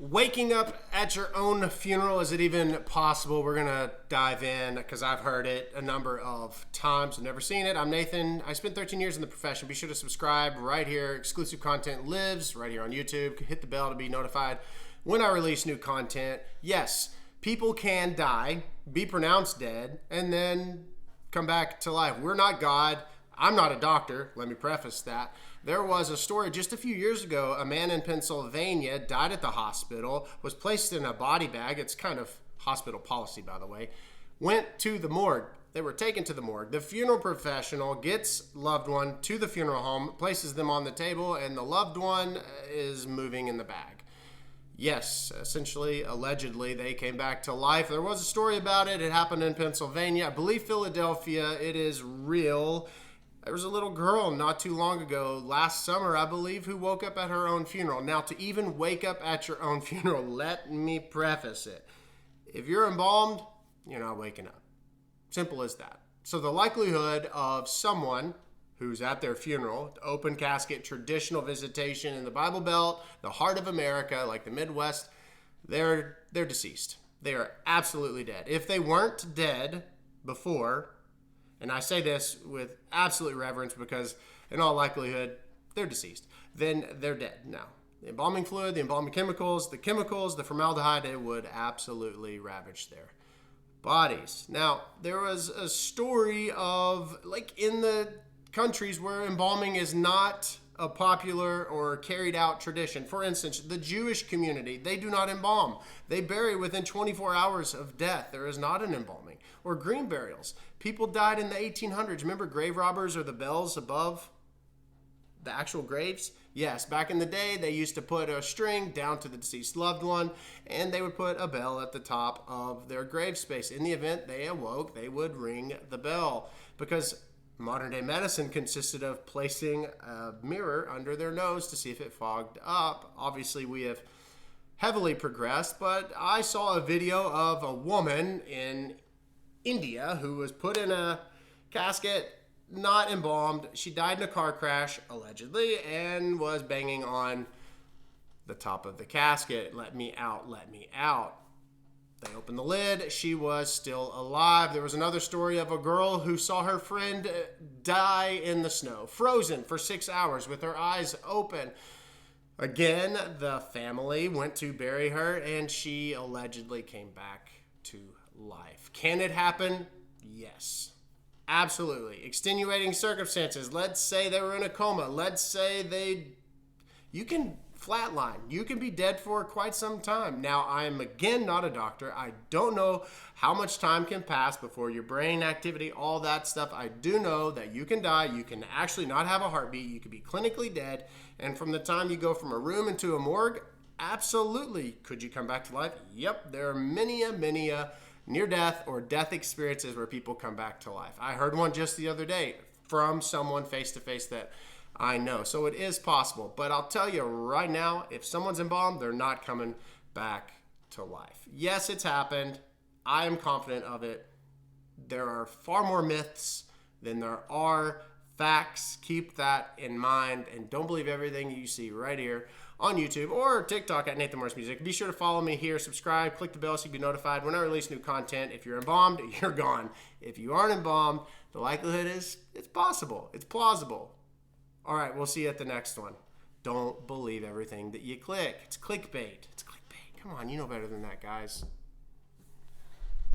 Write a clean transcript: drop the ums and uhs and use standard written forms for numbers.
Waking up at your own funeral, is it even possible? We're going to dive in because I've heard it a number of times. I've never seen it. I'm Nathan. I spent 13 years in the profession. Be sure to subscribe right here. Exclusive content lives right here on YouTube. Hit the bell to be notified when I release new content. Yes, people can die, be pronounced dead, and then come back to life. We're not God. I'm not a doctor. Let me preface that. There was a story just a few years ago. A man in Pennsylvania died at the hospital, was placed in a body bag. It's kind of hospital policy, by the way. Went to the morgue. They were taken to the morgue. The funeral professional gets loved one to the funeral home, places them on the table, and the loved one is moving in the bag. Yes, essentially, allegedly, they came back to life. There was a story about it. It happened in Pennsylvania. I believe Philadelphia. It is real. There was a little girl not too long ago, last summer, I believe, who woke up at her own funeral. Now, to even wake up at your own funeral, let me preface it. If you're embalmed, you're not waking up. Simple as that. So the likelihood of someone who's at their funeral, open casket, traditional visitation in the Bible Belt, the heart of America, like the Midwest, they're deceased. They are absolutely dead. If they weren't dead before, and I say this with absolute reverence because in all likelihood, they're deceased, then they're dead now. The embalming fluid, the embalming chemicals, the formaldehyde, it would absolutely ravage their bodies. Now, there was a story of, like, in the countries where embalming is not a popular or carried out tradition. For instance, the Jewish community, they do not embalm. They bury within 24 hours of death. There is not an embalming. Or green burials. People died in the 1800s. Remember grave robbers or the bells above the actual graves? Yes, back in the day, they used to put a string down to the deceased loved one, and they would put a bell at the top of their grave space. In the event they awoke, they would ring the bell, because modern day medicine consisted of placing a mirror under their nose to see if it fogged up. Obviously, we have heavily progressed, but I saw a video of a woman in India who was put in a casket, not embalmed. She died in a car crash, allegedly, and was banging on the top of the casket. Let me out, let me out. They opened the lid. She was still alive. There was another story of a girl who saw her friend die in the snow, frozen for 6 hours with her eyes open. Again, the family went to bury her, and she allegedly came back to life. Can it happen? Yes. Absolutely. Extenuating circumstances. Let's say they were in a coma. Let's say you can flatline. You can be dead for quite some time. Now, I'm again not a doctor. I don't know how much time can pass before your brain activity, all that stuff. I do know that you can die. You can actually not have a heartbeat. You could be clinically dead. And from the time you go from a room into a morgue, absolutely. Could you come back to life? Yep. There are many a near-death or death experiences where people come back to life. I heard one just the other day from someone face-to-face that I know. So it is possible. But I'll tell you right now, if someone's embalmed, they're not coming back to life. Yes, it's happened. I am confident of it. There are far more myths than there are facts. Keep that in mind. And don't believe everything you see right here on YouTube or TikTok at Nathan Morris Music. Be sure to follow me here, subscribe, click the bell so you can be notified when I release new content. If you're embalmed, you're gone. If you aren't embalmed, the likelihood is it's possible. It's plausible. All right, we'll see you at the next one. Don't believe everything that you click. It's clickbait. It's clickbait. Come on, you know better than that, guys.